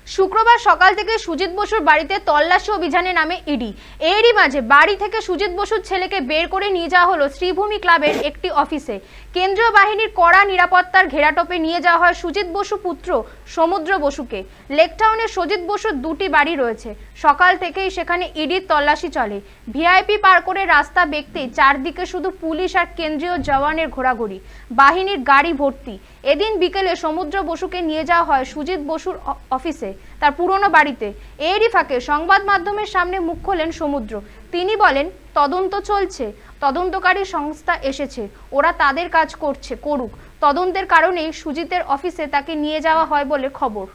শুক্রবার সকাল থেকে সুজিত বসুর বাড়িতে তল্লাশি অভিযানে নামে ইডি। এরই মাঝে বাড়ি থেকে সুজিত বসুর ছেলেকে বের করে নিয়ে যাওয়া হলো শ্রীভূমি ক্লাবের একটি অফিসে। কেন্দ্রীয় বাহিনীর কড়া নিরাপত্তার ঘেরাটোপে নিয়ে যাওয়া হয় সুজিত বসু পুত্র সমুদ্র বসুকে। লেকটাউনে সুজিত বসুর দুটি বাড়ি রয়েছে। সকাল থেকেই সেখানে ইডির তল্লাশি চলে। ভিআইপি পার করে রাস্তা বেঁকতেই চারদিকে শুধু পুলিশ আর কেন্দ্রীয় জওয়ানের ঘোরাঘুরি, বাহিনীর গাড়ি ভর্তি। এদিন বিকেলে সমুদ্র বসুকে নিয়ে যাওয়া হয় সুজিত বসুর অফিসে, তার পুরনো বাড়িতে। এরই ফাঁকে সংবাদ মাধ্যমের সামনে মুখ খোলেন সমুদ্র। তিনি বলেন, তদন্ত চলছে, তদন্তকারী সংস্থা এসেছে, ওরা তাদের কাজ করুক। তদন্তের কারণেই সুজিতের অফিসে তাকে নিয়ে যাওয়া হয় বলে খবর।